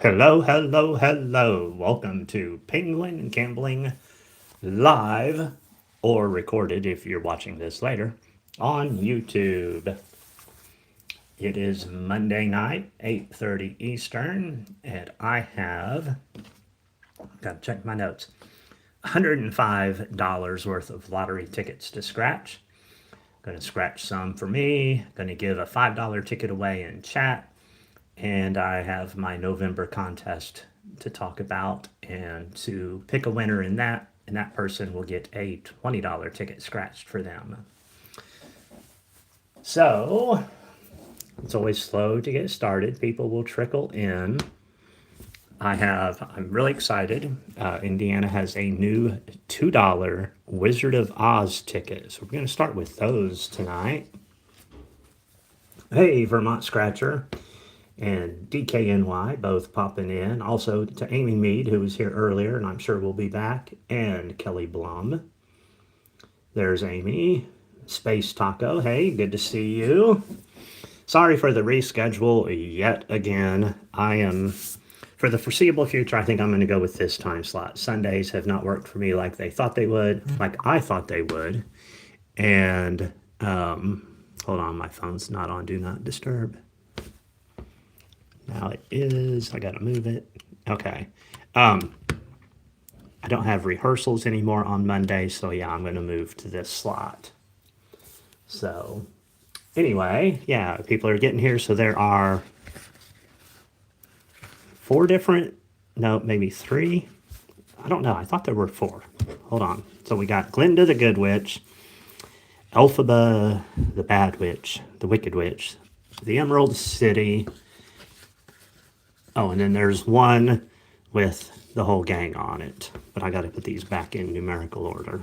Hello, hello, hello. Welcome to Penguin Gambling Live, or recorded if you're watching this later, on YouTube. It is Monday night, 8:30 Eastern, and I have, got to check my notes, $105 worth of lottery tickets to scratch. Going to scratch some for me, going to give a $5 ticket away in chat, and I have my November contest to talk about and to pick a winner in that, and that person will get a $20 ticket scratched for them. So it's always slow to get started. People will trickle in. I'm really excited. Indiana has a new $2 Wizard of Oz ticket. So we're going to start with those tonight. Hey, Vermont Scratcher and DKNY both popping in. Also to Amy Mead, who was here earlier, and I'm sure will be back, and Kelly Blum. There's Amy. Space Taco, hey, good to see you. Sorry for the reschedule yet again. For the foreseeable future, I think I'm going to go with this time slot. Sundays have not worked for me like they thought they would, like I thought they would. And, hold on, my phone's not on Do Not Disturb. Now it is. I gotta move it. Okay. I don't have rehearsals anymore on Monday, so yeah, I'm gonna move to this slot. So anyway, yeah, people are getting here. So there are maybe three. I don't know. I thought there were four. Hold on. So we got Glinda the Good Witch, Elphaba the Bad Witch, the Wicked Witch, the Emerald City. Oh, and then there's one with the whole gang on it. But I got to put these back in numerical order.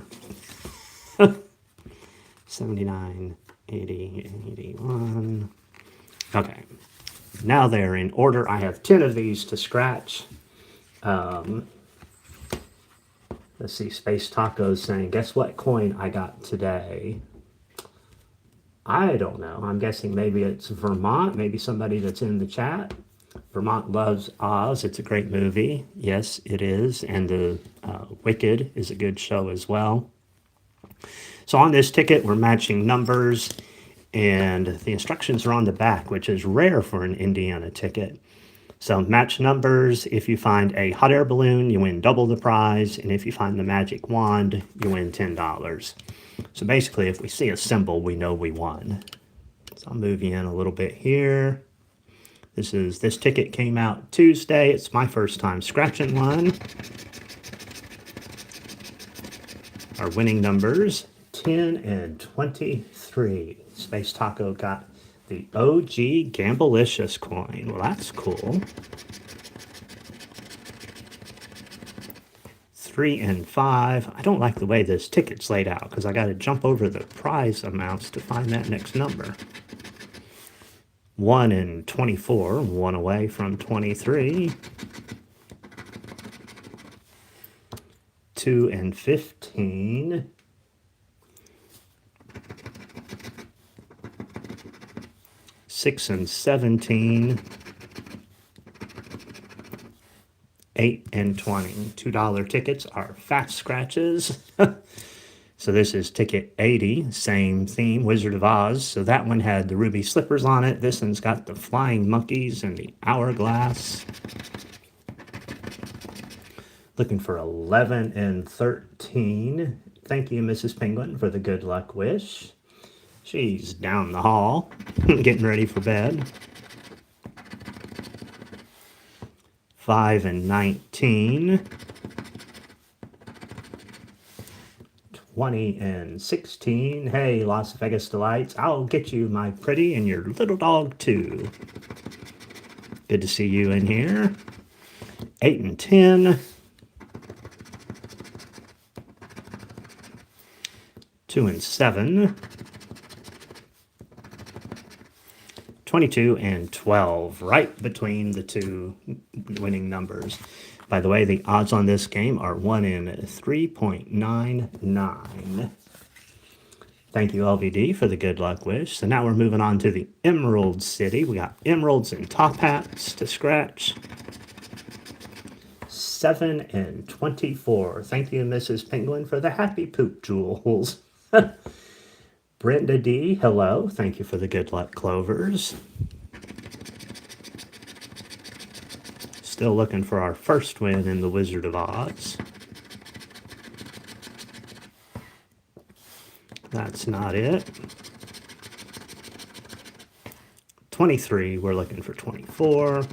79, 80, 81. Okay. Now they're in order. I have 10 of these to scratch. Let's see. Space Tacos saying, guess what coin I got today? I don't know. I'm guessing maybe it's Vermont. Maybe somebody that's in the chat. Vermont loves Oz. It's a great movie. Yes, it is. And the Wicked is a good show as well. So on this ticket, we're matching numbers, and the instructions are on the back, which is rare for an Indiana ticket. So match numbers. If you find a hot air balloon, you win double the prize. And if you find the magic wand, you win $10. So basically, if we see a symbol, we know we won. So I'll move you in a little bit here. This ticket came out Tuesday. It's my first time scratching one. Our winning numbers, 10 and 23. Space Taco got the OG Gamblicious coin. Well, that's cool. 3 and 5. I don't like the way this ticket's laid out because I got to jump over the prize amounts to find that next number. 1 and 24, one away from 23. 2 and 15. 6 and 17. 8 and 20. $2 tickets are fast scratches. So this is ticket 80, same theme, Wizard of Oz. So that one had the ruby slippers on it. This one's got the flying monkeys and the hourglass. Looking for 11 and 13. Thank you, Mrs. Penguin, for the good luck wish. She's down the hall, getting ready for bed. 5 and 19. 20 and 16. Hey, Las Vegas Delights. I'll get you, my pretty, and your little dog, too. Good to see you in here. 8 and 10. 2 and 7. 22 and 12, right between the two winning numbers. By the way, the odds on this game are 1 in 3.99. Thank you, LVD, for the good luck wish. So now we're moving on to the Emerald City. We got emeralds and top hats to scratch. 7 and 24. Thank you, Mrs. Penguin, for the happy poop jewels. Brenda D, hello. Thank you for the good luck clovers. Still looking for our first win in the Wizard of Oz. That's not it. 23, we're looking for 24.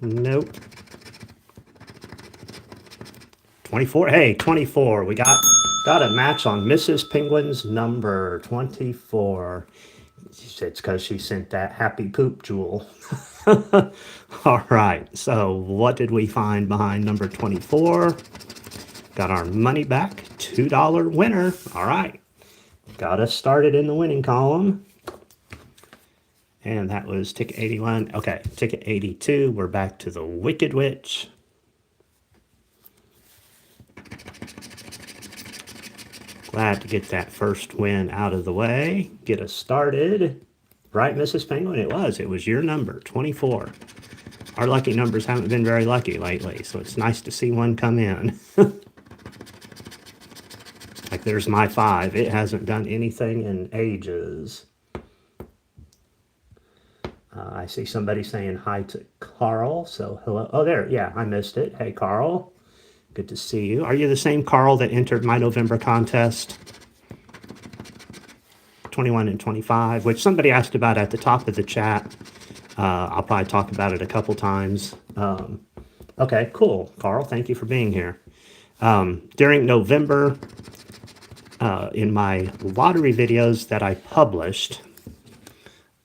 Nope. 24, hey, 24. We got a match on Mrs. Penguin's number 24. It's because she sent that happy poop jewel. All right, so what did we find behind number 24? Got our money back, $2 winner. All right, got us started in the winning column. And that was ticket 81. Okay, ticket 82, we're back to the Wicked Witch. Glad to get that first win out of the way. Get us started. Right, Mrs. Penguin? It was your number, 24. Our lucky numbers haven't been very lucky lately, so it's nice to see one come in. Like there's my 5. It hasn't done anything in ages. I see somebody saying hi to Carl, so hello. Oh, there, yeah, I missed it. Hey, Carl. Good to see you. Are you the same Carl that entered my November contest? 21 and 25, which somebody asked about at the top of the chat. I'll probably talk about it a couple times. Okay, cool. Carl, thank you for being here. During November, in my lottery videos that I published,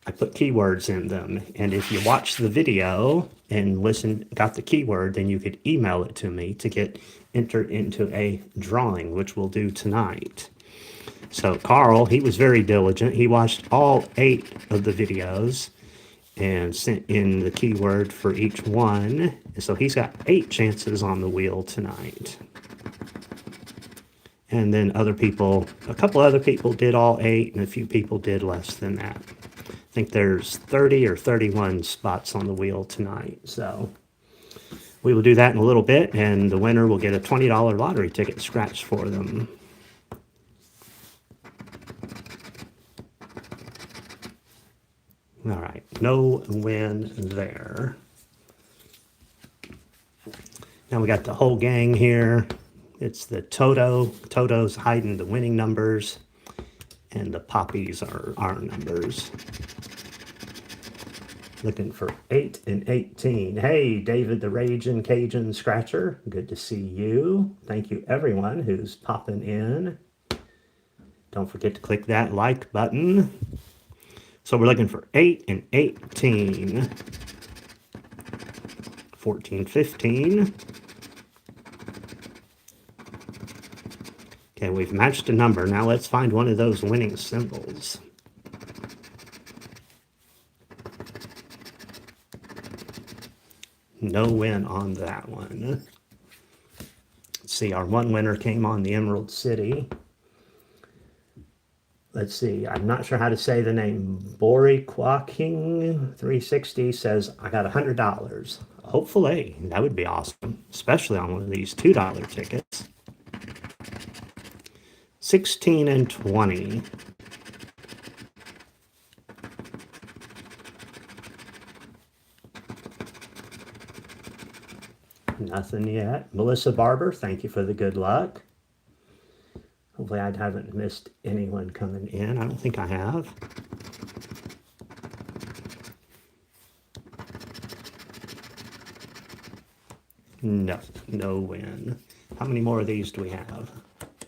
I put keywords in them. And if you watch the video and got the keyword, then you could email it to me to get entered into a drawing, which we'll do tonight. So Carl, he was very diligent. He watched all 8 of the videos and sent in the keyword for each one. So he's got 8 chances on the wheel tonight. And then a couple other people did all 8, and a few people did less than that. I think there's 30 or 31 spots on the wheel tonight. So we will do that in a little bit, and the winner will get a $20 lottery ticket scratched for them. All right, no win there. Now we got the whole gang here. It's the Toto. Toto's hiding the winning numbers, and the poppies are our numbers. Looking for 8 and 18. Hey, David the Ragin' Cajun Scratcher. Good to see you. Thank you, everyone who's popping in. Don't forget to click that like button. So we're looking for 8 and 18. 14, 15. Okay, we've matched a number. Now let's find one of those winning symbols. No win on that one. Let's see, our one winner came on the Emerald City. Let's see, I'm not sure how to say the name. Bori Quaking 360 says, I got $100. Hopefully, that would be awesome, especially on one of these $2 tickets. 16 and 20. Nothing yet. Melissa Barber, thank you for the good luck. Hopefully I haven't missed anyone coming in. I don't think I have. No, no win. How many more of these do we have?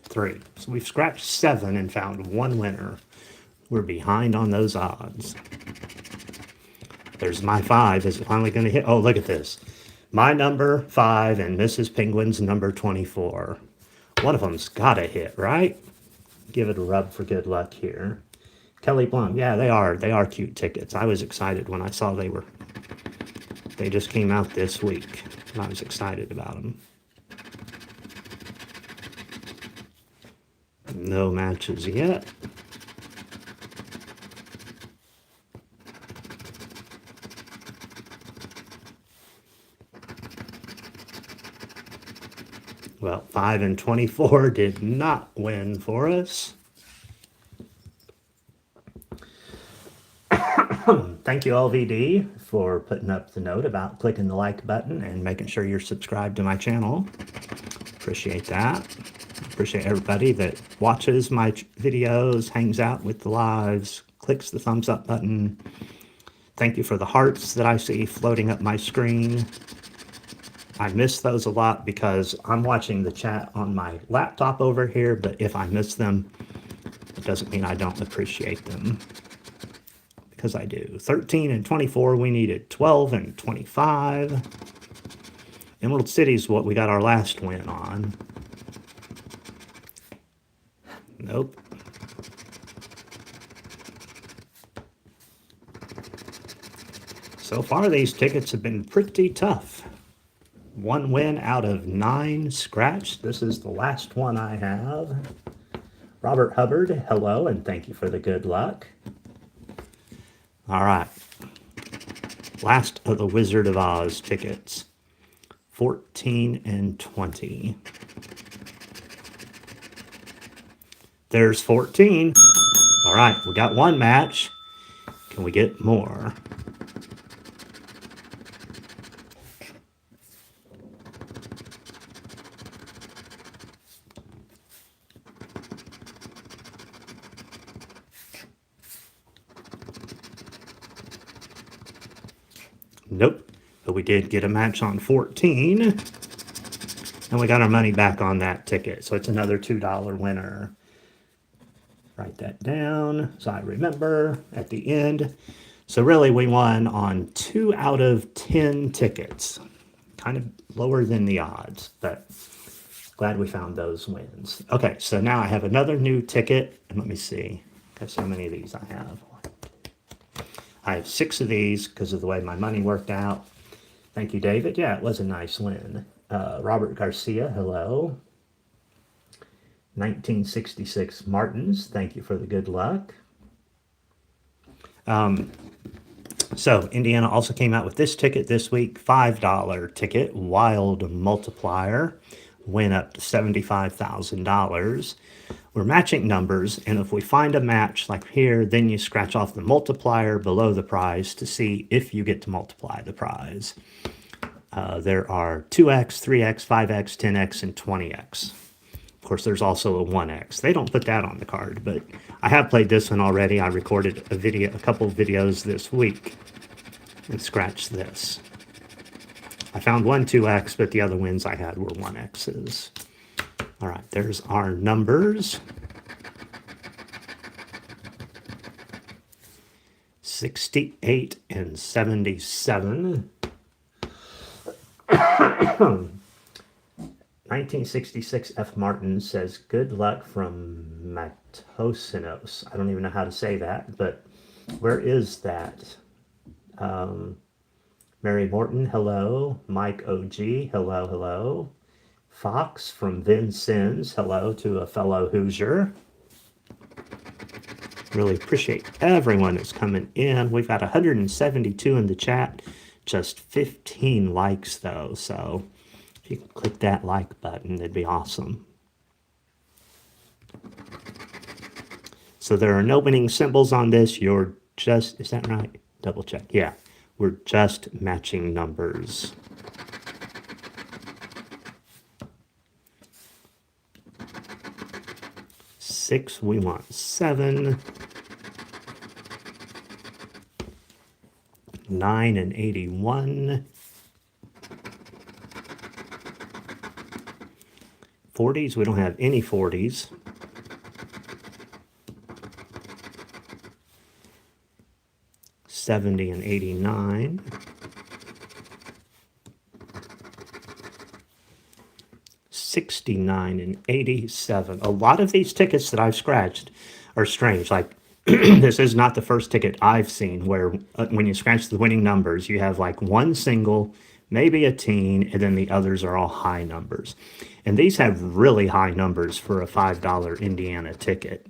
3. So we've scratched 7 and found 1 winner. We're behind on those odds. There's my 5. Is it finally going to hit? Oh, look at this. My number 5 and Mrs. Penguin's number 24. One of them's got to hit, right? Give it a rub for good luck here. Kelly Blum. Yeah, they are cute tickets. I was excited when I saw they just came out this week. I was excited about them. No matches yet. Well, 5 and 24 did not win for us. Thank you, LVD, for putting up the note about clicking the like button and making sure you're subscribed to my channel. Appreciate that. Appreciate everybody that watches my videos, hangs out with the lives, clicks the thumbs up button. Thank you for the hearts that I see floating up my screen. I miss those a lot because I'm watching the chat on my laptop over here, but if I miss them, it doesn't mean I don't appreciate them. Because I do. 13 and 24, we needed 12 and 25. Emerald City is what we got our last win on. Nope. So far, these tickets have been pretty tough. 1 win out of 9 scratched. This is the last one I have. Robert Hubbard, hello, and thank you for the good luck. All right. Last of the Wizard of Oz tickets. 14 and 20. There's 14. All right, we got 1 match. Can we get more? Nope, but we did get a match on 14. And we got our money back on that ticket. So it's another $2 winner. Write that down so I remember at the end. So really we won on 2 out of 10 tickets. Kind of lower than the odds, but glad we found those wins. Okay, so now I have another new ticket. And let me see. Got so many of these I have. I have 6 of these because of the way my money worked out. Thank you, David. Yeah, it was a nice win. Robert Garcia, hello. 1966 Martins, thank you for the good luck. So Indiana also came out with this ticket this week, $5 ticket, Wild Multiplier, went up to $75,000. We're matching numbers, and if we find a match like here, then you scratch off the multiplier below the prize to see if you get to multiply the prize. There are 2x, 3x, 5x, 10x, and 20x. Of course, there's also a 1x. They don't put that on the card, but I have played this one already. I recorded a couple of videos this week and scratched this. I found 1 2x, but the other wins I had were 1x's. All right, there's our numbers. 68 and 77. 1966 F. Martin says, good luck from Matosinos. I don't even know how to say that, but where is that? Mary Morton, hello. Mike OG, hello, hello. Fox from Vincennes, hello to a fellow Hoosier. Really appreciate everyone that's coming in. We've got 172 in the chat, just 15 likes though, so if you can click that like button, it'd be awesome. So there are no winning symbols on this. You're just, is that right? Double check. Yeah, we're just matching numbers. Six, we want 7. 9 and 81. 40s, we don't have any 40s. 70 and 89. 69 and 87. A lot of these tickets that I've scratched are strange. Like, this is not the first ticket I've seen where when you scratch the winning numbers, you have like 1 single, maybe a teen, and then the others are all high numbers. And these have really high numbers for a $5 Indiana ticket.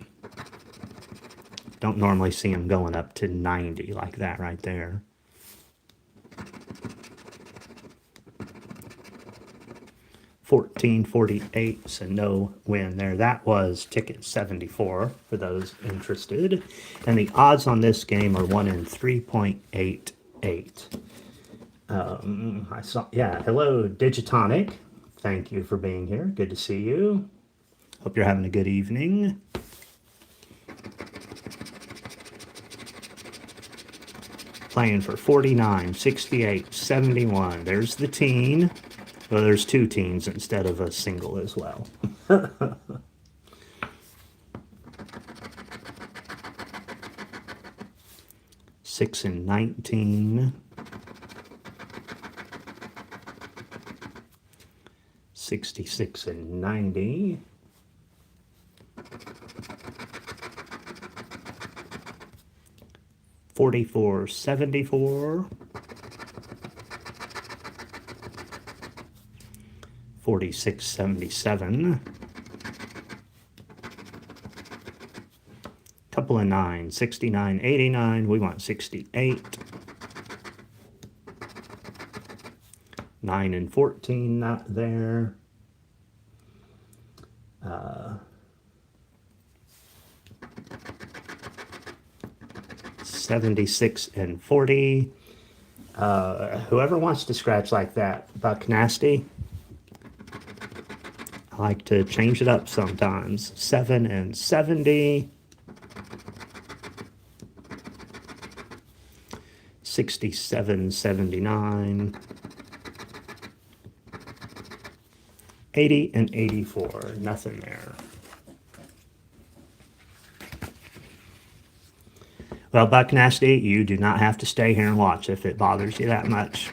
Don't normally see them going up to 90 like that right there. 1448, so no win there. That was ticket 74 for those interested. And the odds on this game are 1 in 3.88. I saw, yeah, hello, Digitonic. Thank you for being here. Good to see you. Hope you're having a good evening. Playing for 49, 68, 71. There's the teen. Well, there's two teens instead of a single as well. 6 and 19. 66 and 90. 44, 74. 46, 77. Couple of 9, 69, 89. We want 68. 9 and 14, not there. 76 and 40. Whoever wants to scratch like that, Buck Nasty. I like to change it up sometimes. 7 and 70. 67, 79. 80 and 84. Nothing there. Well, Buck Nasty, you do not have to stay here and watch if it bothers you that much.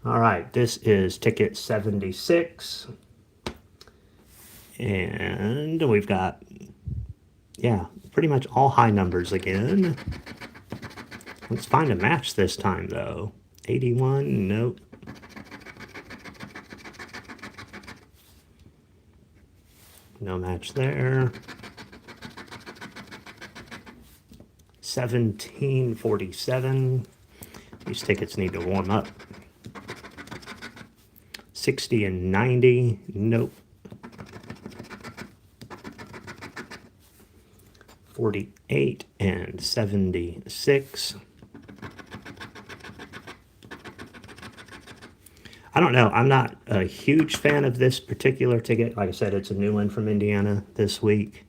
All right, this is ticket 76. And we've got, yeah, pretty much all high numbers again. Let's find a match this time, though. 81, nope. No match there. 1747. These tickets need to warm up. 60 and 90. Nope. 48 and 76. I don't know. I'm not a huge fan of this particular ticket. Like I said, it's a new one from Indiana this week.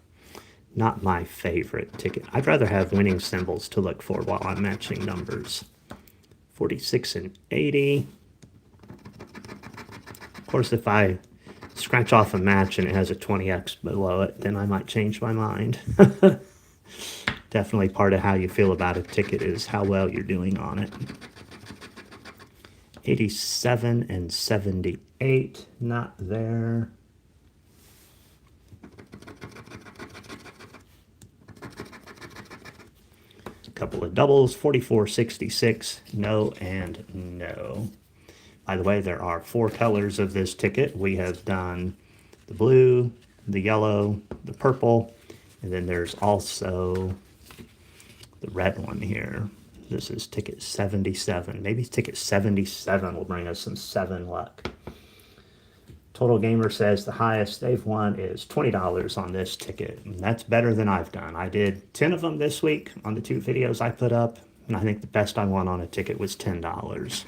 Not my favorite ticket. I'd rather have winning symbols to look for while I'm matching numbers. 46 and 80. Of course, if I scratch off a match and it has a 20x below it, then I might change my mind. Definitely part of how you feel about a ticket is how well you're doing on it. 87 and 78, not there. A couple of doubles, 44, 66, no and no. By the way, there are 4 colors of this ticket. We have done the blue, the yellow, the purple, and then there's also the red one here. This is ticket 77. Maybe ticket 77 will bring us some 7 luck. Total Gamer says the highest they've won is $20 on this ticket. And that's better than I've done. I did 10 of them this week on the 2 videos I put up. And I think the best I won on a ticket was $10.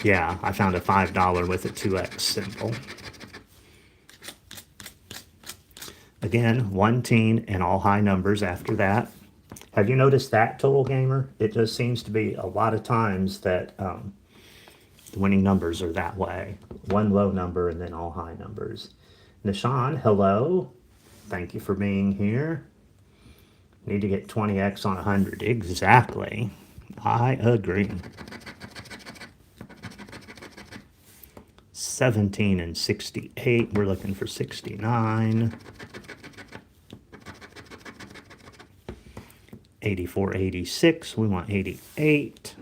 Yeah, I found a $5 with a 2x symbol. Again, 1 teen and all high numbers after that. Have you noticed that, Total Gamer? It just seems to be a lot of times that the winning numbers are that way. 1 low number and then all high numbers. Nishan, hello. Thank you for being here. Need to get 20x on 100. Exactly. I agree. 17 and 68. We're looking for 69. 84, 86. We want 88.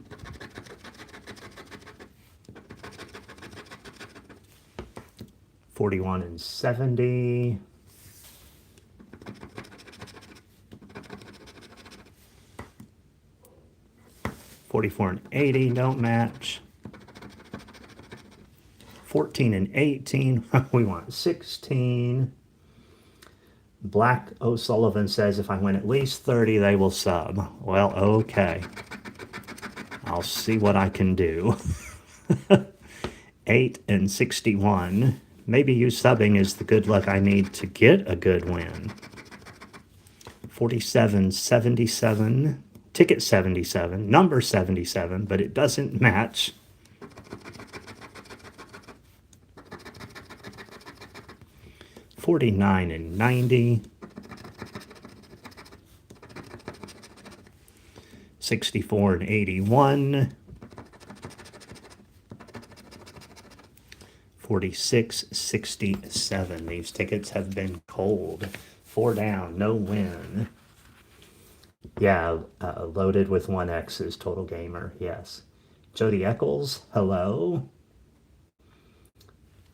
41 and 70. 44 and 80 don't match. 14 and 18, we want 16. Black O'Sullivan says if I win at least 30, they will sub. Well, okay. I'll see what I can do. 8 and 61. Maybe you subbing is the good luck I need to get a good win. 47, 77. Ticket 77. Number 77, but it doesn't match. 49 and 90. 64 and 81. 46, 67. These tickets have been cold. 4 down, no win. Yeah, loaded with 1X's, Total Gamer, yes. Jody Eccles, hello.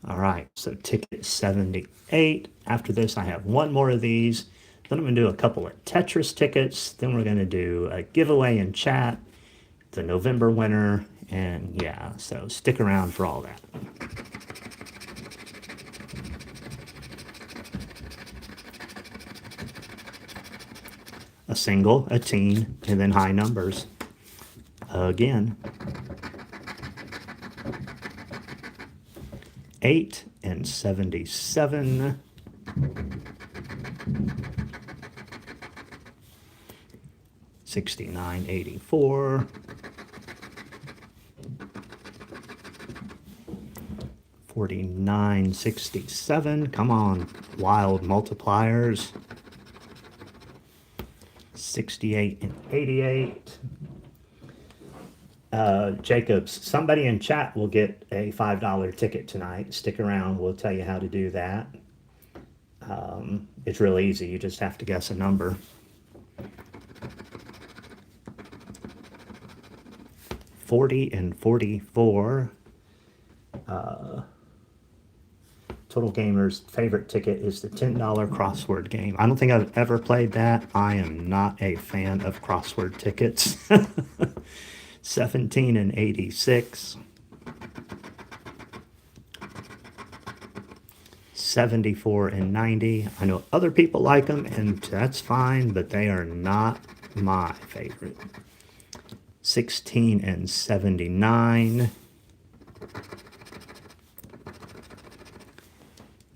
All right, so ticket 78. After this, I have one more of these. Then I'm going to do a couple of Tetris tickets. Then we're going to do a giveaway in chat, the November winner, and yeah, so stick around for all that. A single, a teen, and then high numbers. Again. 8 and 77. 69, 84. 49, 67. Come on, wild multipliers. 68 and 88. Jacobs, somebody in chat will get a $5 ticket tonight. Stick around, we'll tell you how to do that. It's real easy, you just have to guess a number. 40 and 44. Total Gamer's favorite ticket is the $10 crossword game. I don't think I've ever played that. I am not a fan of crossword tickets. 17 and 86. 74 and 90. I know other people like them, and that's fine, but they are not my favorite. 16 and 79.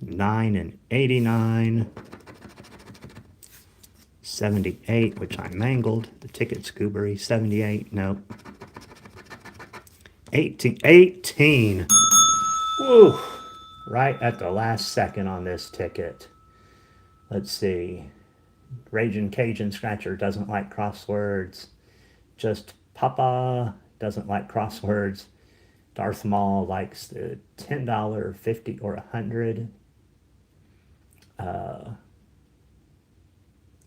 9 and 89. 78, which I mangled. The ticket's goobery. 78, nope. 18. Woo! Right at the last second on this ticket. Let's see. Raging Cajun Scratcher doesn't like crosswords. Just Papa doesn't like crosswords. Darth Maul likes the $10, $50, or $100.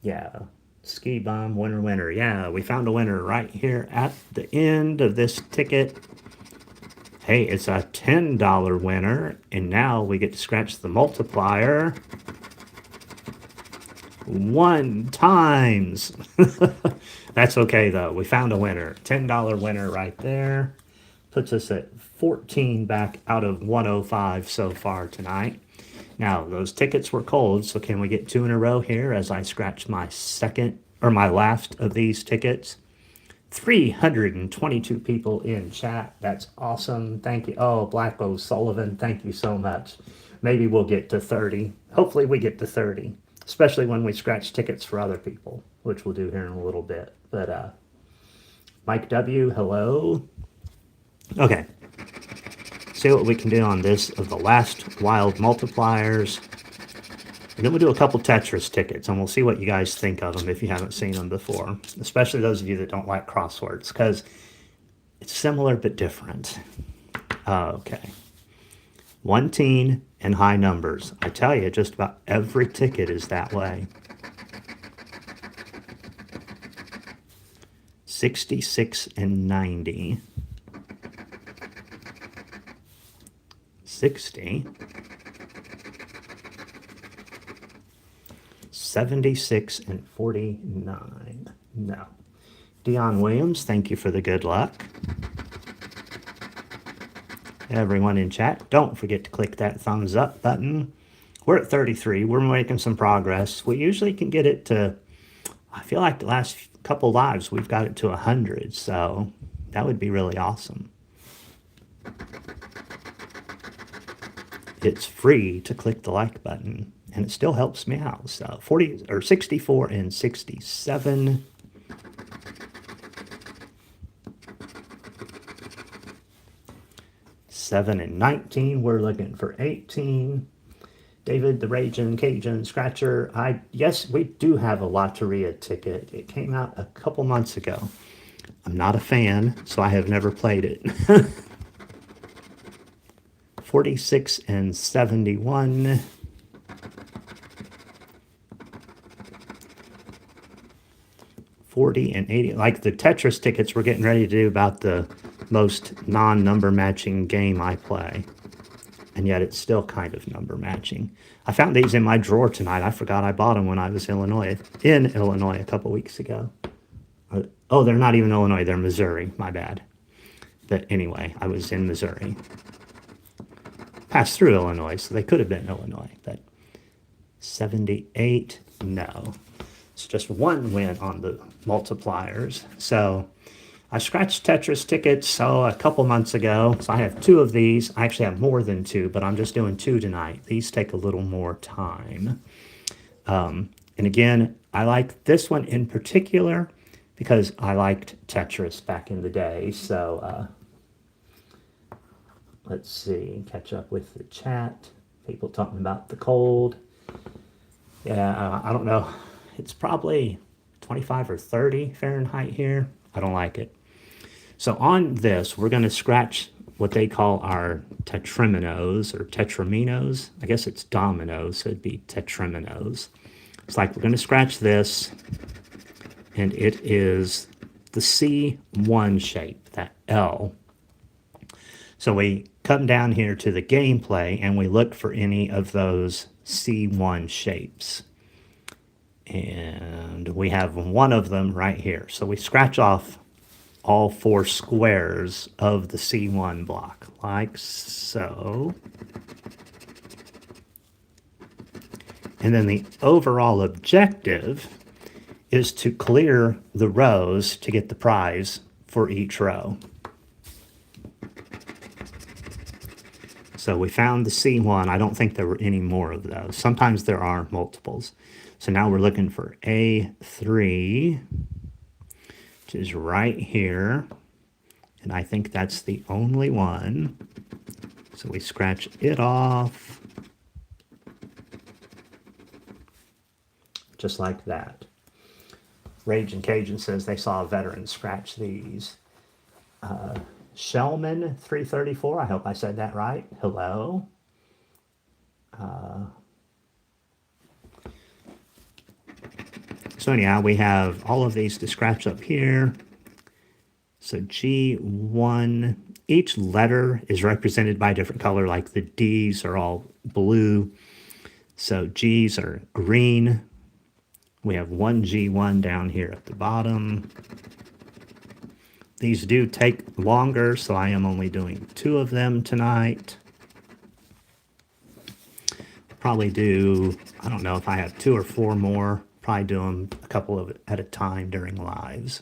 Yeah, Ski Bum, winner. Yeah, we found a winner right here at the end of this ticket. Hey, it's a $10 winner, and now we get to scratch the multiplier 1 times. That's okay, though. We found a winner. $10 winner right there. Puts us at 14 back out of 105 so far tonight. Now, those tickets were cold, so can we get 2 in a row here as I scratch my my last of these tickets? 322 people in chat. That's awesome. Thank you. Oh, Black O'Sullivan, thank you so much. Maybe we'll get to 30. Hopefully we get to 30, especially when we scratch tickets for other people, which we'll do here in a little bit. But Mike W., hello. Okay. See what we can do on this of the last wild multipliers. And then we'll do a couple Tetris tickets, and we'll see what you guys think of them if you haven't seen them before, especially those of you that don't like crosswords, because it's similar but different. Okay. 1 teen and high numbers. I tell you, just about every ticket is that way. 66 and 90. 60. 76 and 49. No. Dion Williams, thank you for the good luck. Everyone in chat, don't forget to click that thumbs up button. We're at 33. We're making some progress. We usually can get it to, I feel like the last couple lives we've got it to 100, so that would be really awesome. It's free to click the like button, and it still helps me out. So 40 or 64 and 67. Seven and 19. We're looking for 18. David the Raging Cajun Scratcher. Yes, we do have a Lotteria ticket. It came out a couple months ago. I'm not a fan, so I have never played it. 46 and 71. $40 and $80. Like the Tetris tickets we're getting ready to do about the most non-number matching game I play. And yet it's still kind of number matching. I found these in my drawer tonight. I forgot I bought them when I was in Illinois a couple weeks ago. Oh, they're not even Illinois. They're Missouri. My bad. But anyway, I was in Missouri. Passed through Illinois, so they could have been Illinois. But 78, no. It's just one win on the multipliers. So I scratched Tetris tickets a couple months ago. So I have two of these. I actually have more than two, but I'm just doing two tonight. These take a little more time. And again, I like this one in particular because I liked Tetris back in the day. So let's see, catch up with the chat. People talking about the cold. Yeah, I don't know. It's probably 25 or 30 Fahrenheit here. I don't like it. So on this, we're going to scratch what they call our tetriminos or tetraminos. I guess it's dominoes, so it'd be tetriminos. It's like we're going to scratch this, and it is the C1 shape, that L. So we come down here to the gameplay, and we look for any of those C1 shapes. And we have one of them right here. So we scratch off all four squares of the C1 block, like so. And then the overall objective is to clear the rows to get the prize for each row. So we found the C1. I don't think there were any more of those. Sometimes there are multiples. So now we're looking for A3, which is right here. And I think that's the only one. So we scratch it off. Just like that. Raging Cajun says they saw a veteran scratch these. Shellman 334, I hope I said that right. Hello. So anyhow, we have all of these to scratch up here. So G1, each letter is represented by a different color, like the D's are all blue. So G's are green. We have one G1 down here at the bottom. These do take longer, so I am only doing two of them tonight. Probably do, I don't know if I have 2 or 4 more. Probably do them a couple of at a time during lives.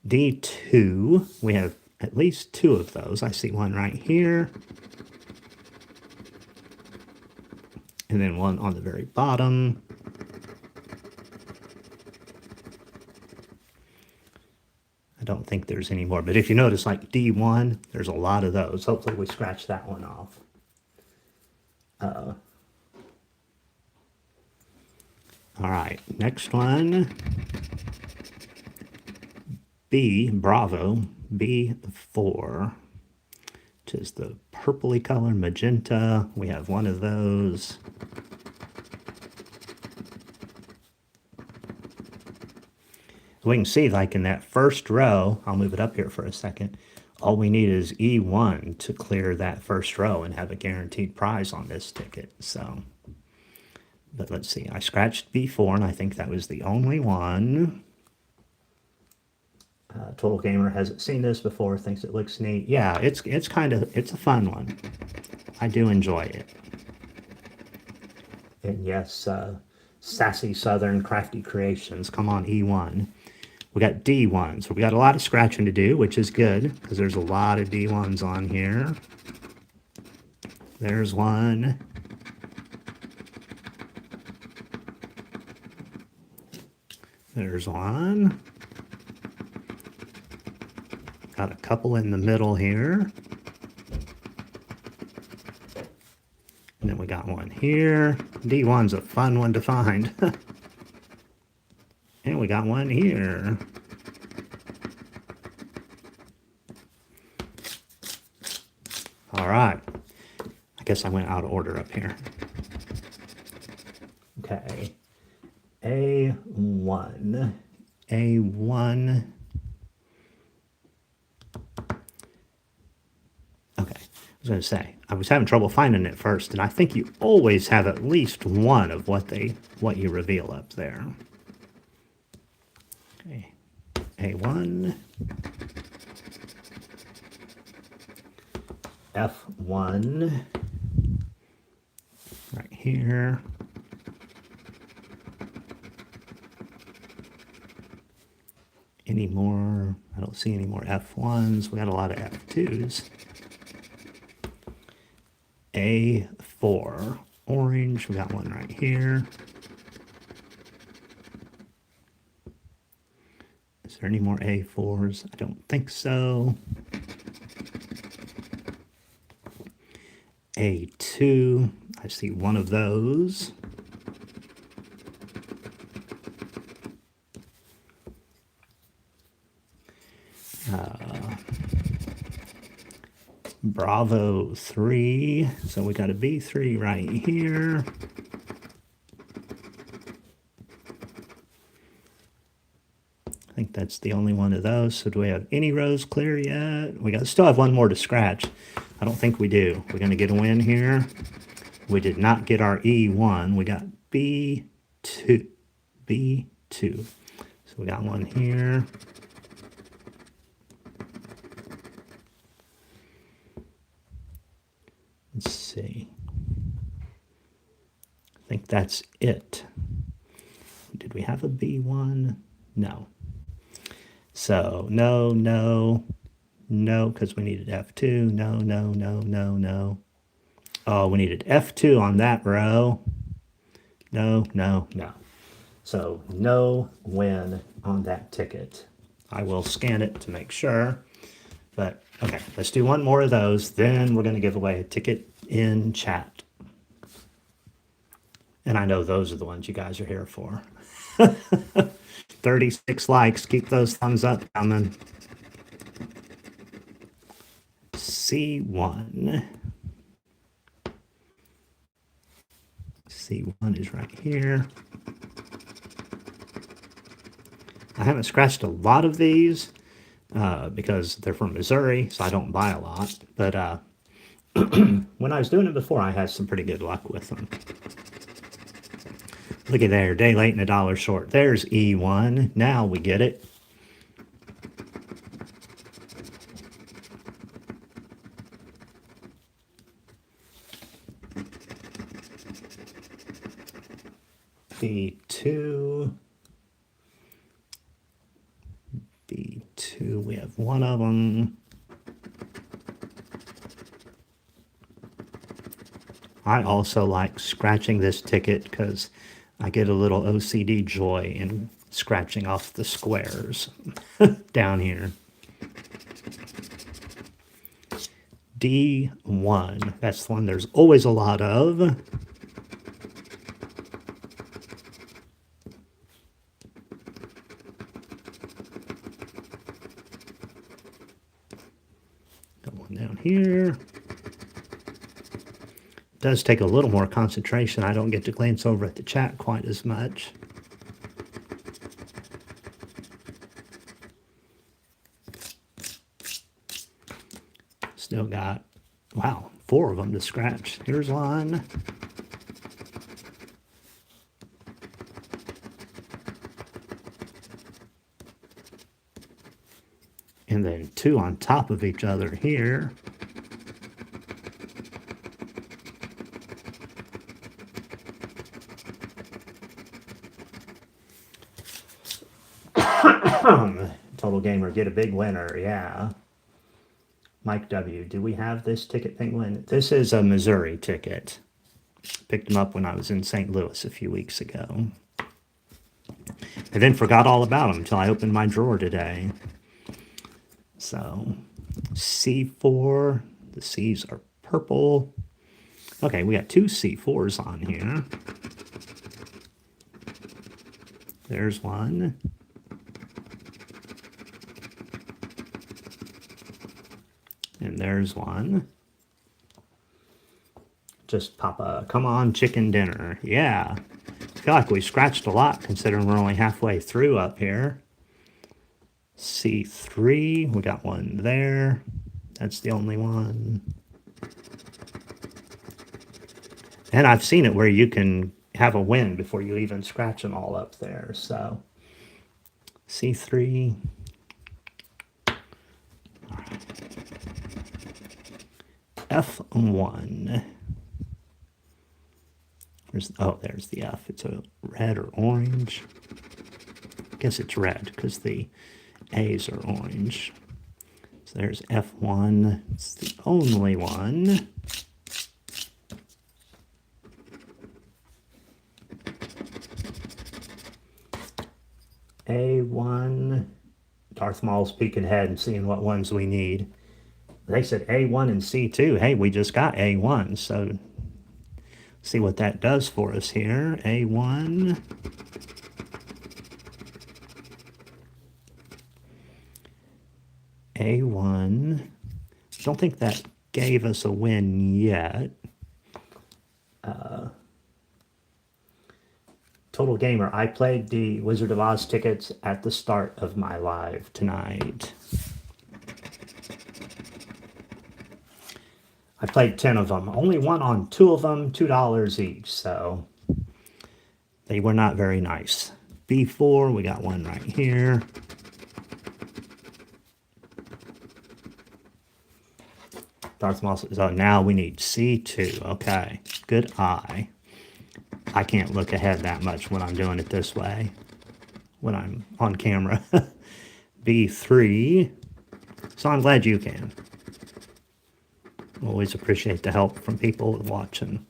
D2, we have at least 2 of those. I see one right here. And then one on the very bottom. I don't think there's any more. But if you notice, like D1, there's a lot of those. Hopefully we scratch that one off. All right, next one. B, Bravo, B4, which is the purpley color, magenta. We have one of those. We can see, like in that first row, I'll move it up here for a second, all we need is E1 to clear that first row and have a guaranteed prize on this ticket. So, but let's see, I scratched B4, and I think that was the only one. Total Gamer hasn't seen this before, thinks it looks neat. Yeah, it's it's a fun one. I do enjoy it. And yes, Sassy Southern Crafty Creations, come on E1. We got D1, so we got a lot of scratching to do, which is good, because there's a lot of D1s on here. There's one. There's one. Got a couple in the middle here. And then we got one here. D1's a fun one to find. And we got one here. All right. I guess I went out of order up here. Okay. A1. A1. Okay. I was going to say, I was having trouble finding it first, and I think you always have at least one of what you reveal up there. Okay. A1. F1. Right here. Any more? I don't see any more F1s. We got a lot of F2s. A4. Orange. We got one right here. Is there any more A4s? I don't think so. A2. I see one of those. Bravo 3. So we got a B3 right here. I think that's the only one of those. So do we have any rows clear yet? We still have one more to scratch. I don't think we do. We're going to get a win here. We did not get our E1. We got B2. B2. So we got one here. Let's see. I think that's it. Did we have a B1? No. So no, no, no, because we needed F2. No, no, no, no, no. Oh, we needed F2 on that row. No, no, no. So no win on that ticket. I will scan it to make sure. But okay, let's do one more of those. Then we're going to give away a ticket in chat. And I know those are the ones you guys are here for. 36 likes. Keep those thumbs up coming. C1. C1 is right here. I haven't scratched a lot of these because they're from Missouri, so I don't buy a lot. But when I was doing it before, I had some pretty good luck with them. Look at there, day late and $1 short. There's E1. Now we get it. B2. B2, we have one of them. I also like scratching this ticket because I get a little OCD joy in scratching off the squares down here. D1, that's the one there's always a lot of. Got one down here. Does take a little more concentration. I don't get to glance over at the chat quite as much. Still got, wow, 4 of them to scratch. Here's one. and then two on top of each other here. Total Gamer, get a big winner, yeah. Mike W., do we have this ticket, Penguin? This is a Missouri ticket. Picked them up when I was in St. Louis a few weeks ago. I then forgot all about them until I opened my drawer today. So, C4, the C's are purple. Okay, we got two C4s on here. There's one. And there's one. Just pop a, come on, chicken dinner. Yeah. I feel like we scratched a lot considering we're only halfway through up here. C3, we got one there. That's the only one. And I've seen it where you can have a win before you even scratch them all up there. So C3. F1. There's the F. It's a red or orange. I guess it's red because the A's are orange. So there's F1. It's the only one. A1. Darth Maul's peeking ahead and seeing what ones we need. They said A1 and C2. Hey, we just got A1, so see what that does for us here. A1. A1. Don't think that gave us a win yet. Total Gamer, I played the Wizard of Oz tickets at the start of my live tonight. I played 10 of them. Only won on 2 of them, $2 each, so they were not very nice. B4, we got one right here. Darth Maul says, oh, now we need C2. Okay, good eye. I can't look ahead that much when I'm doing it this way, when I'm on camera. B3, so I'm glad you can. Always appreciate the help from people watching.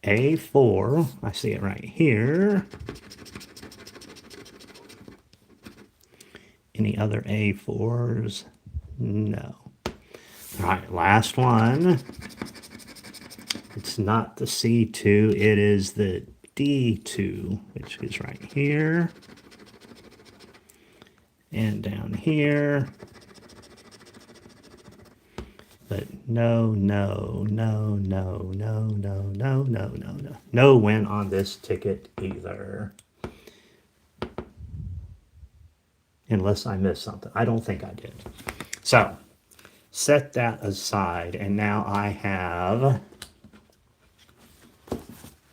A4, I see it right here. Any other A4s? No. All right, last one. It's not the C2, it is the D2, which is right here. And down here. But no. No win on this ticket either. Unless I missed something. I don't think I did. So, set that aside. And now I have,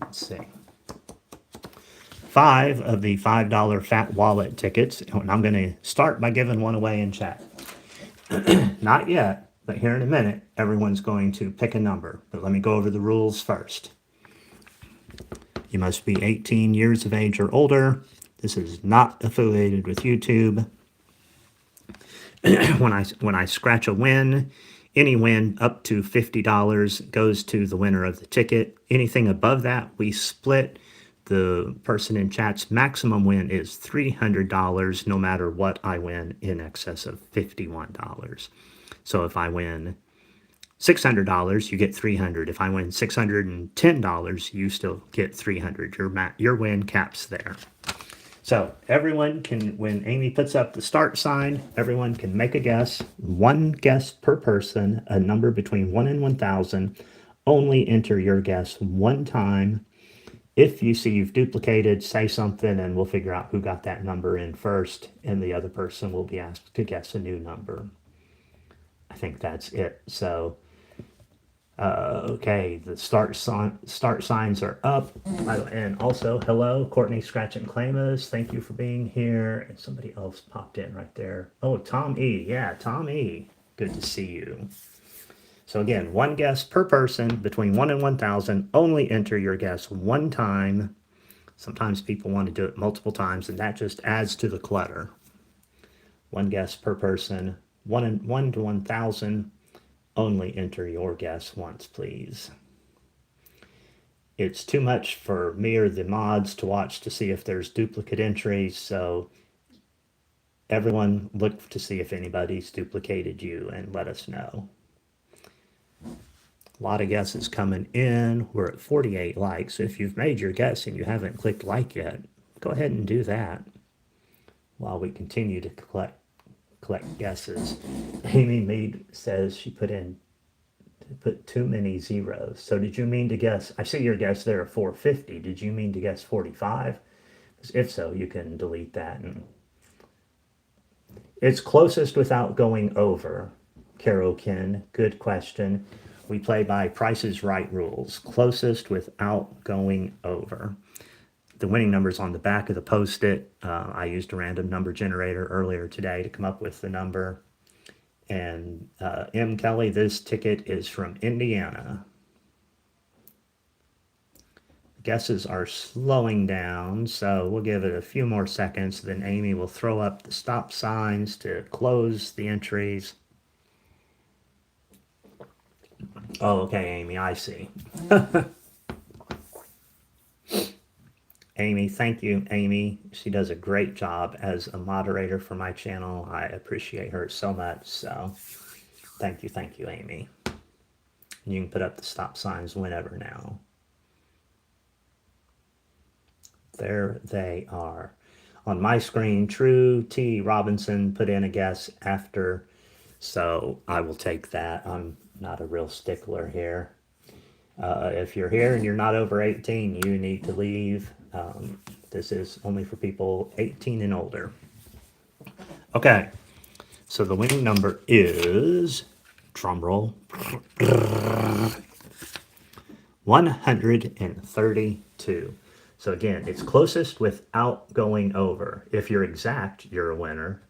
let's see, 5 of the $5 Fat Wallet tickets. And I'm going to start by giving one away in chat. Not yet, but here in a minute, everyone's going to pick a number. But let me go over the rules first. You must be 18 years of age or older. This is not affiliated with YouTube. When I scratch a win, any win up to $50 goes to the winner of the ticket. Anything above that, we split. The person in chat's maximum win is $300, no matter what I win in excess of $51. So if I win $600, you get $300. If I win $610, you still get $300. Your win caps there. So everyone can, when Amy puts up the start sign, everyone can make a guess. One guess per person, a number between 1 and 1,000. Only enter your guess one time. If you see you've duplicated, say something and we'll figure out who got that number in first, and the other person will be asked to guess a new number. I think that's it. So Okay, the start signs are up. And also, hello, Courtney Scratch and Clamus. Thank you for being here. And somebody else popped in right there. Oh, Tom E. Yeah, Tom E. Good to see you. So again, one guess per person between 1 and 1,000. Only enter your guess one time. Sometimes people want to do it multiple times, and that just adds to the clutter. One guess per person, 1 to 1,000. Only enter your guess once, please. It's too much for me or the mods to watch to see if there's duplicate entries, so everyone look to see if anybody's duplicated you and let us know. A lot of guesses coming in. We're at 48 likes. If you've made your guess and you haven't clicked like yet, go ahead and do that while we continue to collect guesses. Amy Mead says she put too many zeros. So did you mean to guess? I see your guess there of 450. Did you mean to guess 45? If so, you can delete that. And it's closest without going over. Carol Ken, good question. We play by Price is Right rules. Closest without going over. The winning number's on the back of the Post-it. I used a random number generator earlier today to come up with the number. And M. Kelly, this ticket is from Indiana. Guesses are slowing down, so we'll give it a few more seconds. Then Amy will throw up the stop signs to close the entries. Oh, okay, Amy, I see. Amy, thank you, Amy. She does a great job as a moderator for my channel. I appreciate her so much. So thank you, Amy. You can put up the stop signs whenever now. There they are. On my screen, True T. Robinson put in a guess after, so I will take that. I'm not a real stickler here. If you're here and you're not over 18, you need to leave. This is only for people 18 and older. Okay, so the winning number is, drum roll, 132. So again, it's closest without going over. If you're exact, you're a winner,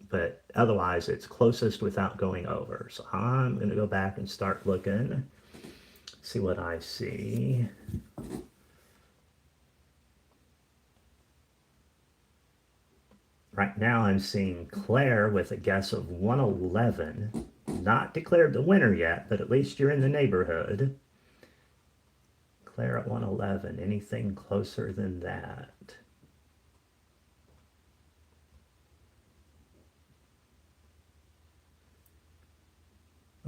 but otherwise it's closest without going over. So I'm going to go back and start looking, see what I see. Right now I'm seeing Claire with a guess of 111. Not declared the winner yet, but at least you're in the neighborhood. Claire at 111. Anything closer than that?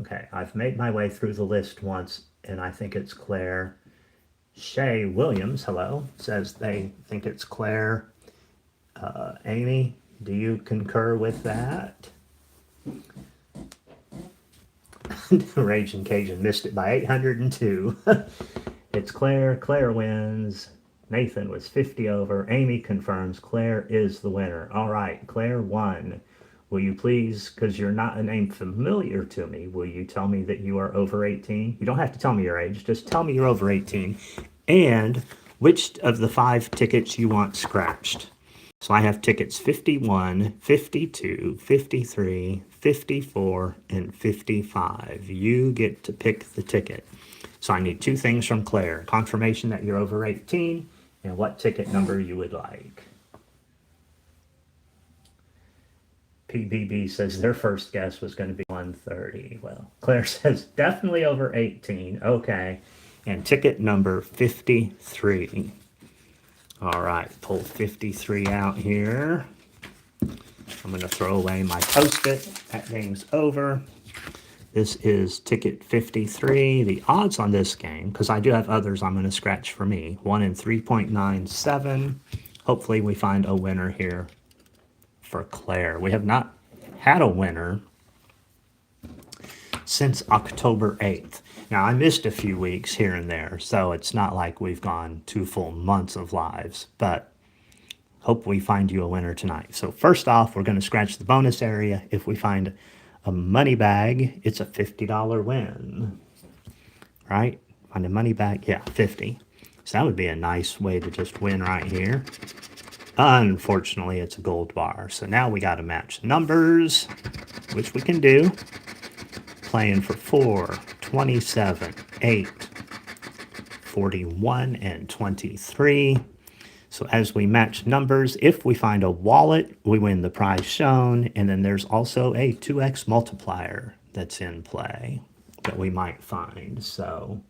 Okay, I've made my way through the list once, and I think it's Claire. Shay Williams, hello, says they think it's Claire. Amy, do you concur with that? Raging Cajun missed it by 802. It's Claire. Claire wins. Nathan was 50 over. Amy confirms Claire is the winner. All right, Claire won. Will you please, because you're not a name familiar to me, will you tell me that you are over 18? You don't have to tell me your age. Just tell me you're over 18. And which of the 5 tickets you want scratched. So I have tickets 51, 52, 53, 54, and 55. You get to pick the ticket. So I need 2 things from Claire. Confirmation that you're over 18 and what ticket number you would like. PBB says their first guess was going to be 130. Well, Claire says definitely over 18. Okay. And ticket number 53. All right, pull 53 out here. I'm going to throw away my Post-it. That game's over. This is ticket 53. The odds on this game, because I do have others I'm going to scratch for me, 1 in 3.97. Hopefully we find a winner here for Claire. We have not had a winner since October 8th. Now, I missed a few weeks here and there, so it's not like we've gone 2 full months of lives, but hope we find you a winner tonight. So first off, we're going to scratch the bonus area. If we find a money bag, it's a $50 win. right? Find the money back. Yeah, 50. So that would be a nice way to just win right here. Unfortunately, it's a gold bar. So now we got to match numbers, which we can do. Playing for 4, 27, 8, 41, and 23. So as we match numbers, if we find a wallet, we win the prize shown. And then there's also a 2x multiplier that's in play that we might find. So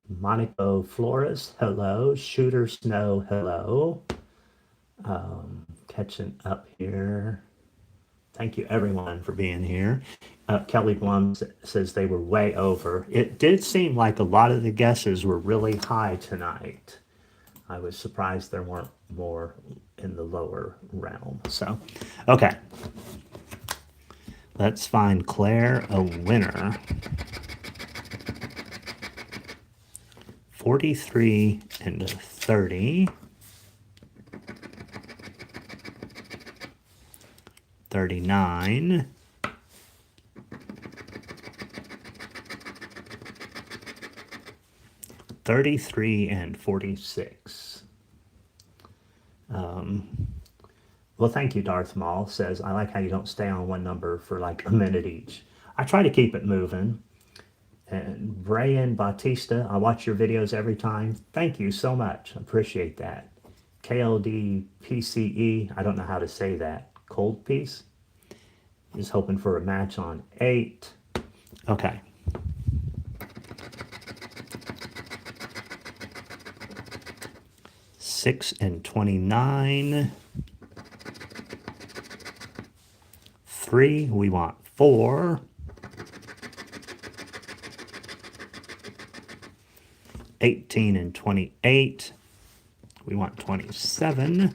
Monaco Flores, hello. Shooter Snow, hello. Catching up here. Thank you everyone for being here. Kelly Blum says they were way over. It did seem like a lot of the guesses were really high tonight. I was surprised there weren't more in the lower realm. So, okay. Let's find Claire a winner. 43 and 30. 39. 33 and 46. Well, thank you, Darth Maul says, I like how you don't stay on one number for like a minute each. I try to keep it moving. And Brian Bautista, I watch your videos every time. Thank you so much. Appreciate that. KLD PCE, I don't know how to say that. Cold Piece is hoping for a match on 8. Okay. Six and 29. 3, we want 4. 18 and 28. We want 27.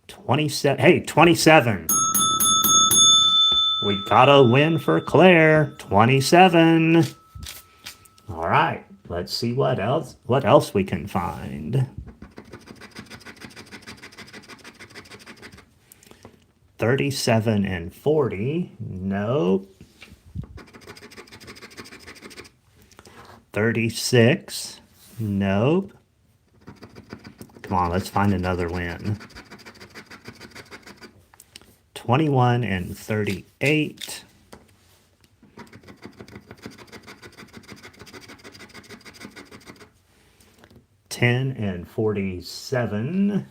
27. Hey, 27. We got a win for Claire. 27. All right. Let's see what else we can find. 37 and 40. Nope. 36. Nope. Come on, let's find another win. 21 and 38. 10 and 47.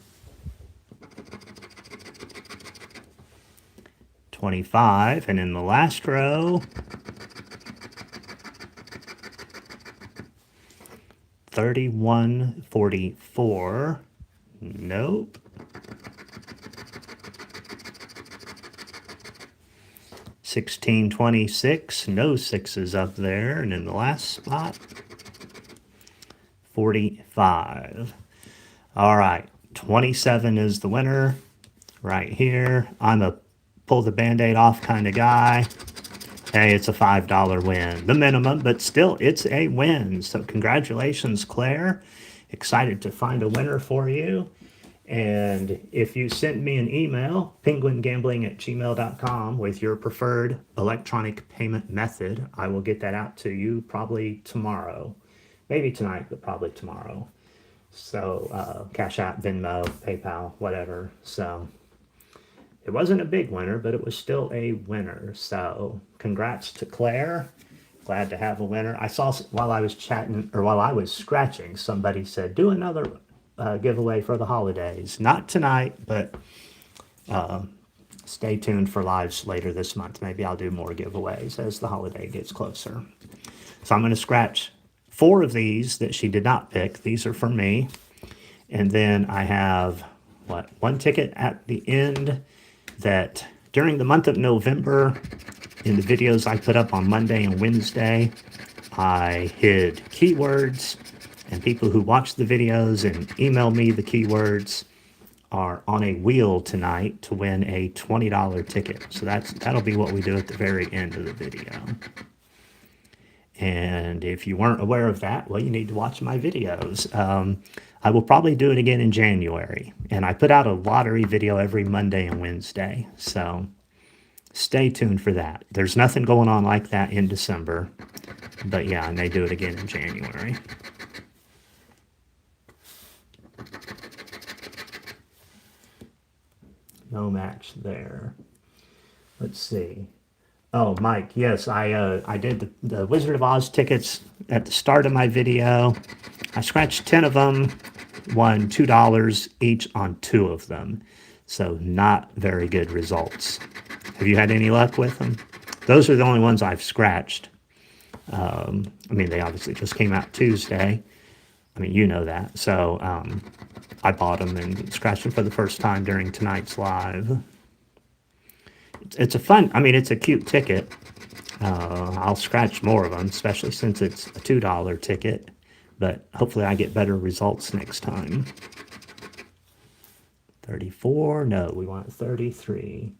25, and in the last row, 31, 44. Nope. 16, 26. No sixes up there. And in the last spot, 45. All right. 27 is the winner right here. I'm a pull the Band-Aid off kind of guy. Hey, it's a $5 win. The minimum, but still, it's a win. So congratulations, Claire. Excited to find a winner for you. And if you send me an email, penguingambling@gmail.com, with your preferred electronic payment method, I will get that out to you probably tomorrow. Maybe tonight, but probably tomorrow. So Cash App, Venmo, PayPal, whatever. So it wasn't a big winner, but it was still a winner. So congrats to Claire. Glad to have a winner. I saw while I was chatting, or while I was scratching, somebody said, do another giveaway for the holidays. Not tonight, but stay tuned for lives later this month. Maybe I'll do more giveaways as the holiday gets closer. So I'm going to scratch 4 of these that she did not pick. These are for me. And then I have, one ticket at the end that during the month of November, in the videos I put up on Monday and Wednesday, I hid keywords, and people who watch the videos and email me the keywords are on a wheel tonight to win a $20 ticket. So that'll be what we do at the very end of the video. And if you weren't aware of that, well, you need to watch my videos. I will probably do it again in January. And I put out a lottery video every Monday and Wednesday. So stay tuned for that. There's nothing going on like that in December, but yeah, and they do it again in January. No match there. Let's see. Oh, Mike, yes, I did the Wizard of Oz tickets at the start of my video. I scratched 10 of them, won $2 each on 2 of them. So not very good results. Have you had any luck with them? Those are the only ones I've scratched. I mean, they obviously just came out Tuesday. I mean, you know that. So I bought them and scratched them for the first time during tonight's live. It's a fun, I mean, it's a cute ticket. I'll scratch more of them, especially since it's a $2 ticket. But hopefully I get better results next time. 34, no, we want 33.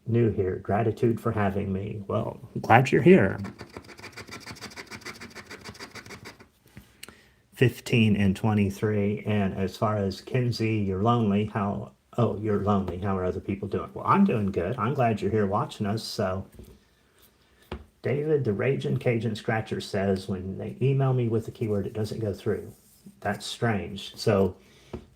New here, gratitude for having me. Well, I'm glad you're here. 15 and 23. And as far as Kinsey, you're lonely. You're lonely. How are other people doing? Well, I'm doing good. I'm glad you're here watching us. So, David, the Raging Cajun Scratcher says when they email me with the keyword, it doesn't go through. That's strange. So,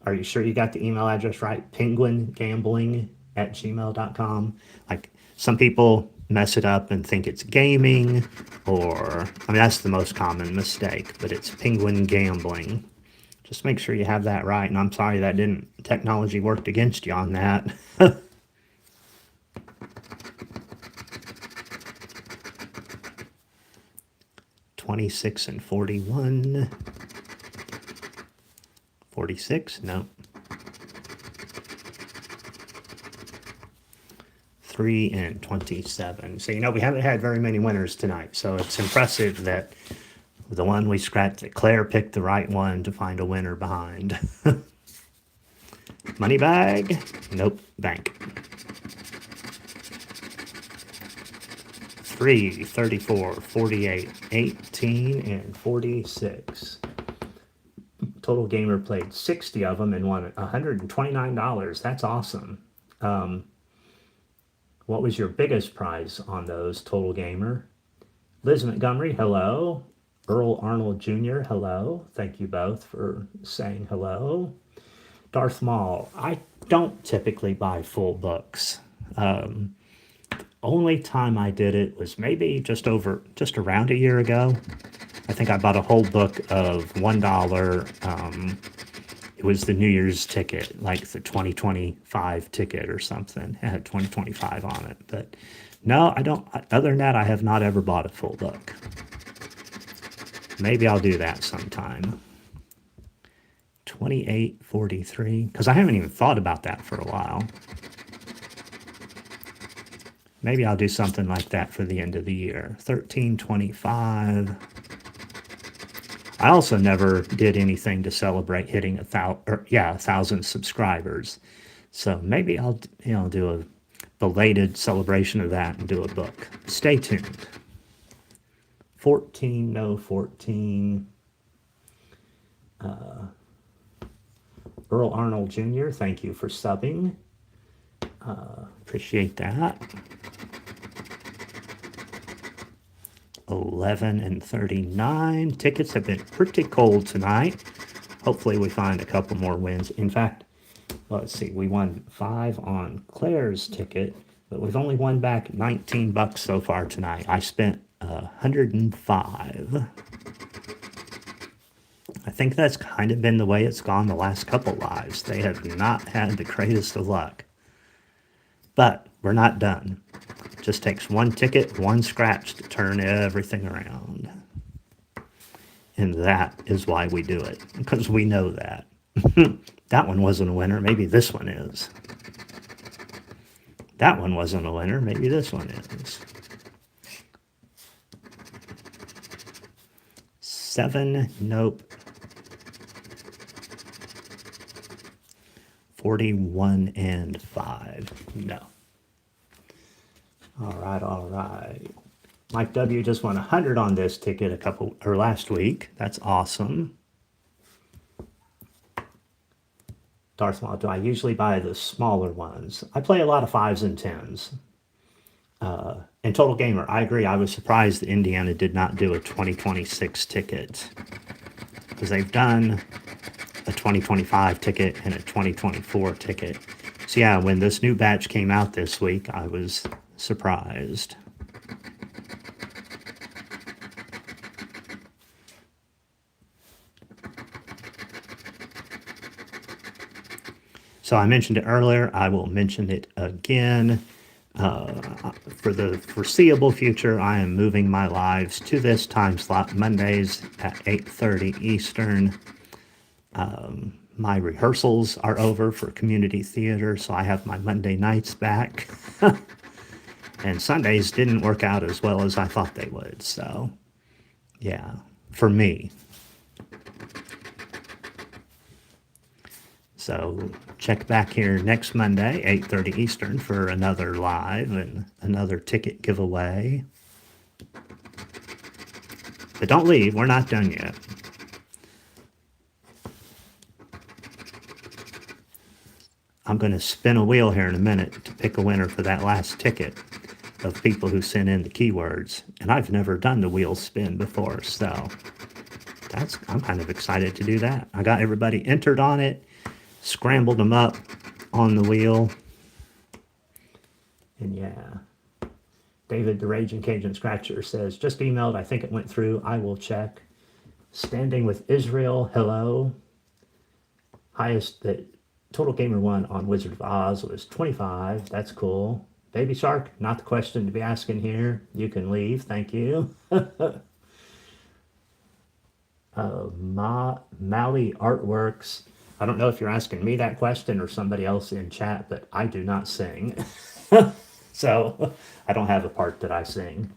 are you sure you got the email address right? penguingambling@gmail.com. Like some people mess it up and think it's gaming, or I mean that's the most common mistake, but it's Penguin Gambling. Just make sure you have that right. And I'm sorry that technology worked against you on that. 26 and 41. 46? No. 3 and 27. So, we haven't had very many winners tonight. So it's impressive that the one we scratched, that Claire picked the right one to find a winner behind. Money bag? Nope. Bank. 3, 34, 48, 18, and 46. Total Gamer played 60 of them and won $129. That's awesome. What was your biggest prize on those, Total Gamer? Liz Montgomery, hello. Earl Arnold Jr., hello. Thank you both for saying hello. Darth Maul, I don't typically buy full books. Only time I did it was maybe just around a year ago. I think I bought a whole book of $1. It was the New Year's ticket, like the 2025 ticket or something. It had 2025 on it. But no, I don't. Other than that, I have not ever bought a full book. Maybe I'll do that sometime. 28.43, because I haven't even thought about that for a while. Maybe I'll do something like that for the end of the year. 13.25. I also never did anything to celebrate hitting 1,000 subscribers. So maybe I'll do a belated celebration of that and do a book. Stay tuned. 14, no 14. Earl Arnold Jr., thank you for subbing. Appreciate that. 11 and 39. Tickets have been pretty cold tonight. Hopefully we find a couple more wins. In fact, let's see, we won 5 on Claire's ticket, but we've only won back $19 so far tonight. I spent 105. I think that's kind of been the way it's gone the last couple lives. They have not had the greatest of luck. But we're not done. It just takes one ticket, one scratch to turn everything around. And that is why we do it, because we know that. That one wasn't a winner, maybe this one is. That one wasn't a winner, maybe this one is. 7, nope. 41 and 5, no. All right. Mike W just won 100 on this ticket last week. That's awesome. Darth Maul, do I usually buy the smaller ones? I play a lot of 5s and 10s. And Total Gamer, I agree. I was surprised that Indiana did not do a 2026 ticket because they've done a 2025 ticket and a 2024 ticket. So yeah, when this new batch came out this week, I was surprised. So I mentioned it earlier. I will mention it again. For the foreseeable future, I am moving my lives to this time slot, Mondays at 8:30 Eastern. My rehearsals are over for community theater, so I have my Monday nights back. And Sundays didn't work out as well as I thought they would. So, yeah, for me. So check back here next Monday, 8:30 Eastern, for another live and another ticket giveaway. But don't leave, we're not done yet. I'm going to spin a wheel here in a minute to pick a winner for that last ticket of people who sent in the keywords. And I've never done the wheel spin before, so I'm kind of excited to do that. I got everybody entered on it, scrambled them up on the wheel. And yeah, David the Raging Cajun Scratcher says, just emailed, I think it went through, I will check. Standing with Israel, hello. Highest that Total Gamer won on Wizard of Oz was 25, that's cool. Baby Shark, not the question to be asking here. You can leave, thank you. Mali Artworks. I don't know if you're asking me that question or somebody else in chat, but I do not sing. So I don't have a part that I sing.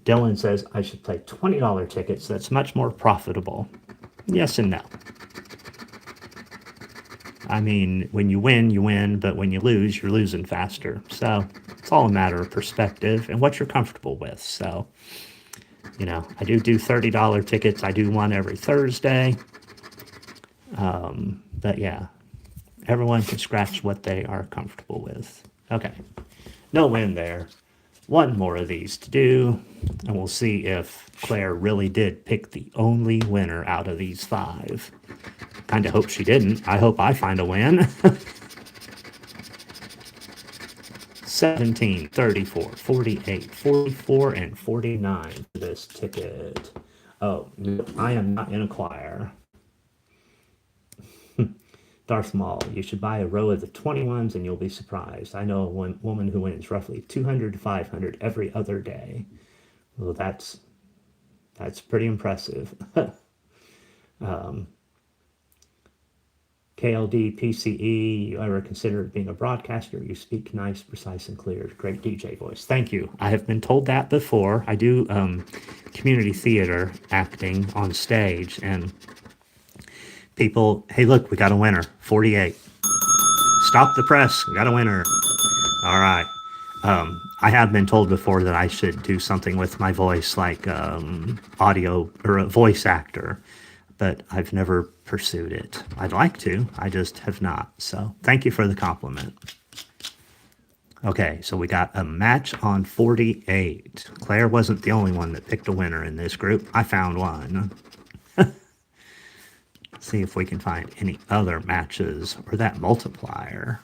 Dylan says I should play $20 tickets. That's much more profitable. Yes and no. I mean, when you win, but when you lose, you're losing faster. So it's all a matter of perspective and what you're comfortable with. So, you know, I do $30 tickets. I do one every Thursday. But yeah, everyone can scratch what they are comfortable with. Okay, no win there. One more of these to do, and we'll see if Claire really did pick the only winner out of these 5. Kind of hope she didn't. I hope I find a win. 17, 34, 48, 44, and 49 for this ticket. Oh, I am not in a choir. Darth Maul, you should buy a row of the 21s and you'll be surprised. I know a woman who wins roughly 200 to 500 every other day. Well, that's pretty impressive. KLD, PCE, you ever considered being a broadcaster? You speak nice, precise, and clear. Great DJ voice. Thank you. I have been told that before. I do community theater acting on stage, and people, hey, look, we got a winner, 48. Stop the press, we got a winner. All right. I have been told before that I should do something with my voice, like audio or a voice actor, but I've never pursued it. I'd like to, I just have not. So thank you for the compliment. Okay, so we got a match on 48. Claire wasn't the only one that picked a winner in this group. I found one. See if we can find any other matches or that multiplier.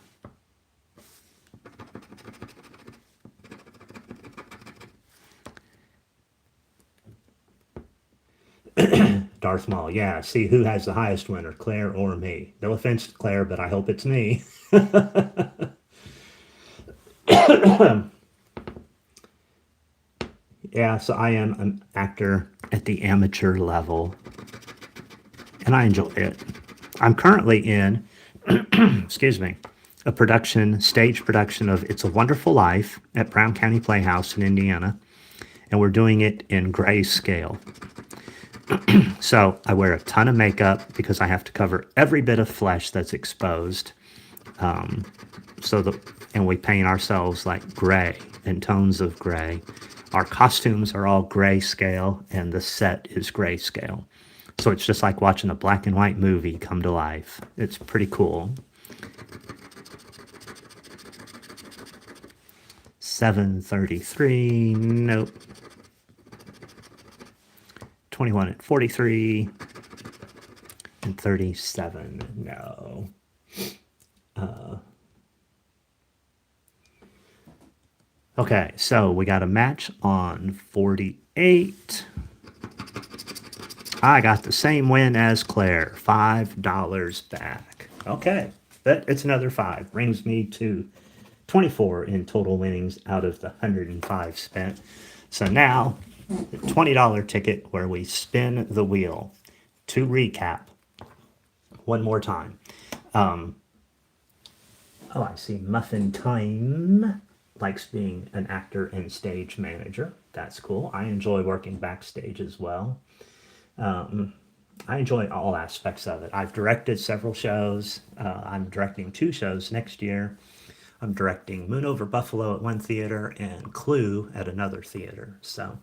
Darth Maul, yeah, see who has the highest winner, Claire or me. No offense to Claire, but I hope it's me. Yeah, so I am an actor at the amateur level, and I enjoy it. I'm currently in, excuse me, a stage production of It's a Wonderful Life at Brown County Playhouse in Indiana, and we're doing it in grayscale. So I wear a ton of makeup because I have to cover every bit of flesh that's exposed. And we paint ourselves like gray and tones of gray. Our costumes are all grayscale and the set is grayscale. So it's just like watching a black and white movie come to life. It's pretty cool. 733, nope. 21 and 43, and 37, no. Okay, so we got a match on 48. I got the same win as Claire, $5 back. Okay, it's another 5. Brings me to 24 in total winnings out of the 105 spent. So now, the $20 ticket where we spin the wheel. To recap, one more time. Oh, I see Muffin Time likes being an actor and stage manager. That's cool. I enjoy working backstage as well. I enjoy all aspects of it. I've directed several shows. I'm directing 2 shows next year. I'm directing Moon Over Buffalo at one theater and Clue at another theater. So,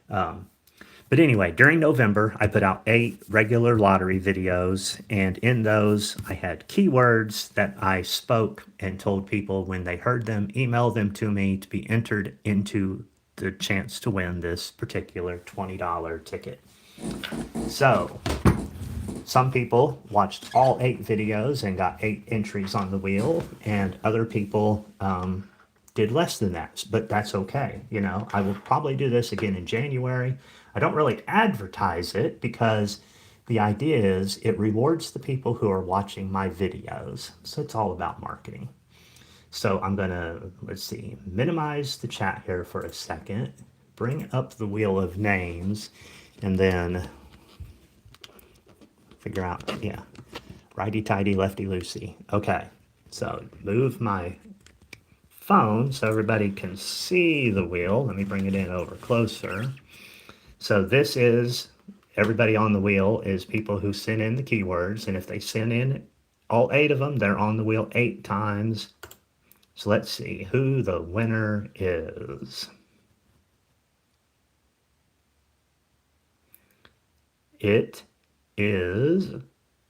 but anyway, during November, I put out 8 regular lottery videos, and in those, I had keywords that I spoke and told people when they heard them, email them to me to be entered into the chance to win this particular $20 ticket. So, some people watched all 8 videos and got 8 entries on the wheel, and other people did less than that, but that's okay. You know, I will probably do this again in January. I don't really advertise it because the idea is it rewards the people who are watching my videos. So it's all about marketing. So I'm gonna, let's see, minimize the chat here for a second, bring up the wheel of names, and then figure out, yeah, righty-tighty, lefty-loosey. Okay, so move my phone so everybody can see the wheel. Let me bring it in over closer. So this is, everybody on the wheel is people who send in the keywords, and if they send in all 8 of them, they're on the wheel 8 times. So let's see who the winner is. It is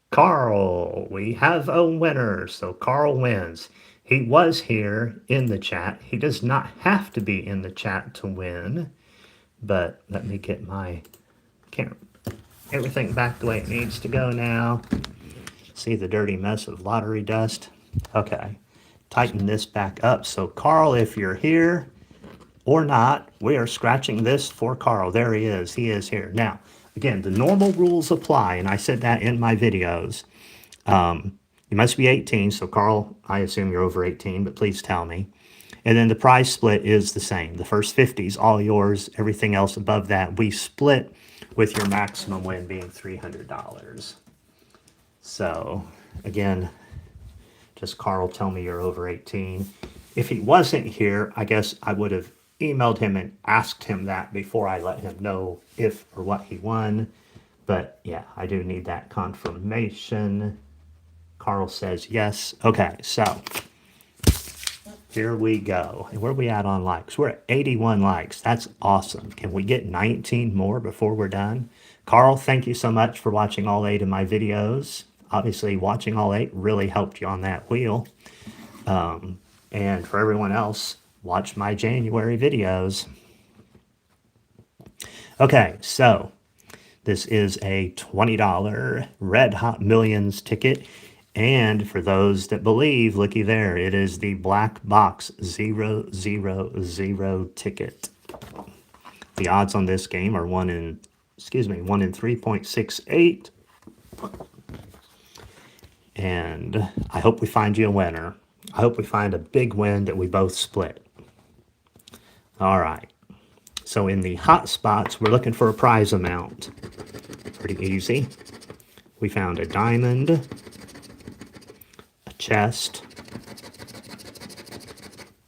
Carl. We have a winner, so Carl wins. He was here in the chat. He does not have to be in the chat to win, but let me get my everything back the way it needs to go now. See the dirty mess of lottery dust? Okay, tighten this back up. So Carl, if you're here or not, we are scratching this for Carl. There he is. He is here. Now, again, the normal rules apply, and I said that in my videos. You must be 18, so Carl, I assume you're over 18, but please tell me. And then the prize split is the same. The first 50 is all yours. Everything else above that, we split with your maximum win being $300. So, again, just Carl, tell me you're over 18. If he wasn't here, I guess I would have emailed him and asked him that before I let him know if or what he won. But yeah, I do need that confirmation. Carl says yes. Okay, so here we go. And where are we at on likes? We're at 81 likes. That's awesome. Can we get 19 more before we're done? Carl, thank you so much for watching all 8 of my videos. Obviously, watching all 8 really helped you on that wheel. And for everyone else, watch my January videos. Okay, so this is a $20 Red Hot Millions ticket. And for those that believe, looky there, it is the Black Box 000 ticket. The odds on this game are 1 in 3.68. And I hope we find you a winner. I hope we find a big win that we both split. All right. So in the hot spots, we're looking for a prize amount. Pretty easy. We found a diamond, a chest,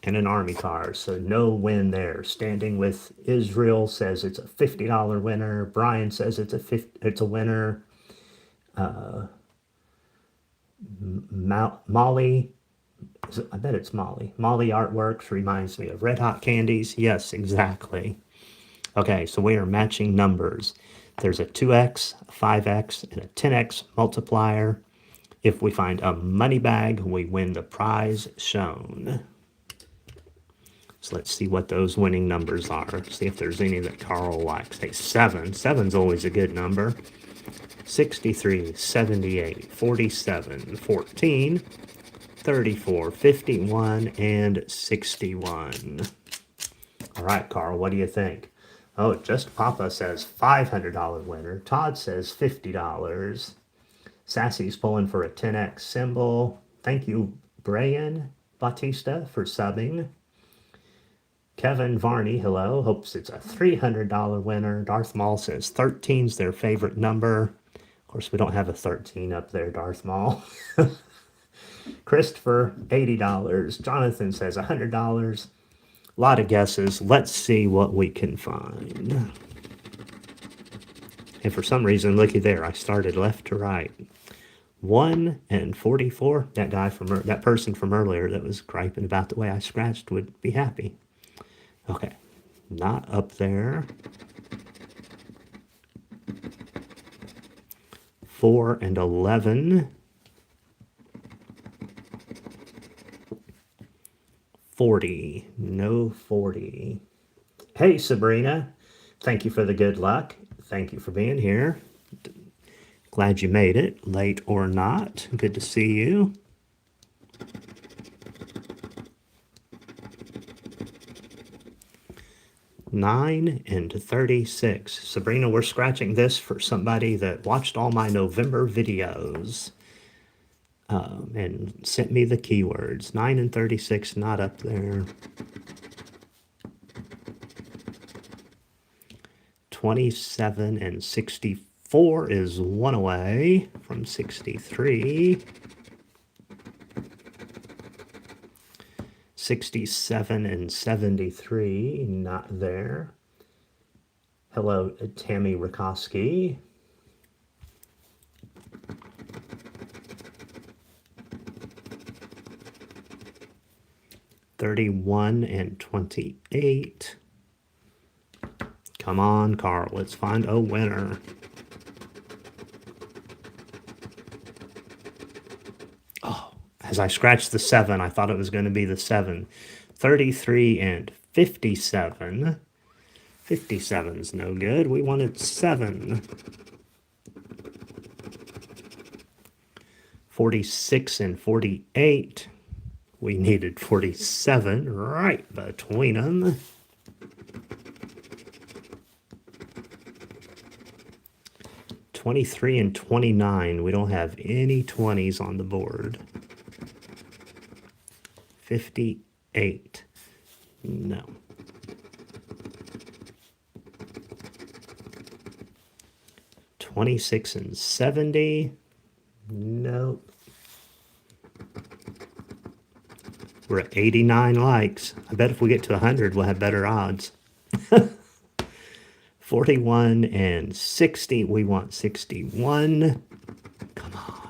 and an army car. So no win there. Standing with Israel says it's a $50 winner. Brian says it's a winner. Molly, I bet it's Molly. Molly Artworks reminds me of Red Hot Candies. Yes, exactly. Okay, so we are matching numbers. There's a 2x, a 5x, and a 10x multiplier. If we find a money bag, we win the prize shown. So let's see what those winning numbers are. See if there's any that Carl likes. Hey, 7. 7's always a good number. 63, 78, 47, 14, 34, 51, and 61. All right, Carl, what do you think? Oh, Just Papa says $500 winner. Todd says $50. Sassy's pulling for a 10x symbol. Thank you, Brian Bautista, for subbing. Kevin Varney, hello. Hopes it's a $300 winner. Darth Maul says 13's their favorite number. Of course, we don't have a 13 up there, Darth Maul. Christopher, $80. Jonathan says $100. A lot of guesses. Let's see what we can find. And for some reason, looky there, I started left to right. 1 and 44. That person from earlier that was griping about the way I scratched would be happy. Okay, not up there. 4 and 11. 40. No 40. Hey, Sabrina. Thank you for the good luck. Thank you for being here. Glad you made it, late or not. Good to see you. $9 and 36. Sabrina, we're scratching this for somebody that watched all my November videos and sent me the keywords. 9 and 36, not up there. 27 and 64 is one away from 63. 67 and 73, not there. Hello, Tammy Rakoski. $31 and 28. Come on, Carl, let's find a winner. As I scratched the 7, I thought it was going to be the 7. 33 and 57. 57's no good. We wanted 7. 46 and 48. We needed 47 right between them. 23 and 29. We don't have any 20s on the board. 58. No. 26 and 70. Nope. We're at 89 likes. I bet if we get to 100, we'll have better odds. 41 and 60. We want 61. Come on.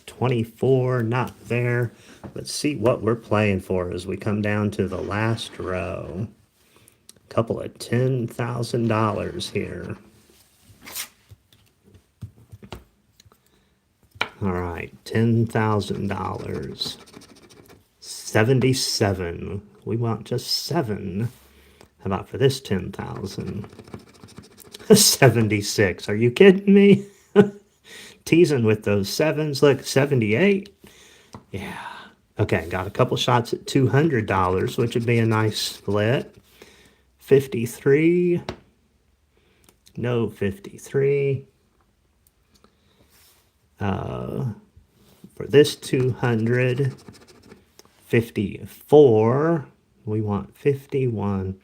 24, not there. Let's see what we're playing for as we come down to the last row. A couple of $10,000 here. All right, $10,000. 77. We want just 7. How about for this 10,000? 76. Are you kidding me? Teasing with those 7s. Look, 78. Yeah. Okay, got a couple shots at $200, which would be a nice split. 53. No 53. For this 200, 54. We want 51.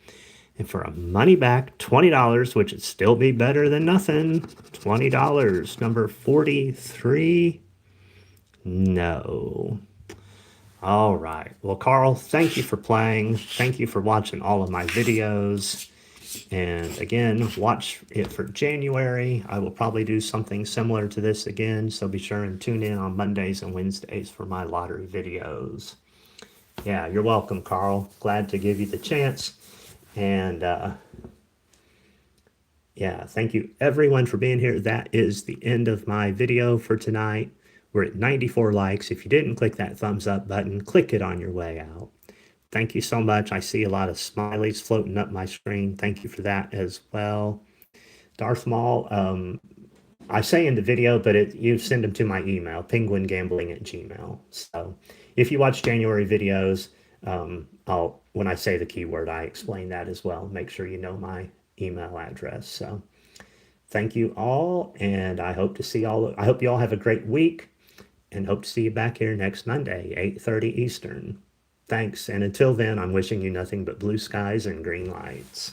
And for a money back, $20, which would still be better than nothing. $20. Number 43. No. All right. Well, Carl, thank you for playing. Thank you for watching all of my videos. And again, watch it for January. I will probably do something similar to this again. So be sure and tune in on Mondays and Wednesdays for my lottery videos. Yeah, you're welcome, Carl. Glad to give you the chance. And Yeah, thank you everyone for being here. That is the end of my video for tonight. We're at 94 likes. If you didn't click that thumbs up button, click it on your way out. Thank you so much. I see a lot of smileys floating up my screen. Thank you for that as well. Darth Maul, I say in the video, but you send them to my email, penguingambling@gmail. So if you watch January videos, when I say the keyword, I explain that as well. Make sure you know my email address. So thank you all, and I hope you all have a great week, and hope to see you back here next Monday, 8:30 Eastern. Thanks, and until then, I'm wishing you nothing but blue skies and green lights.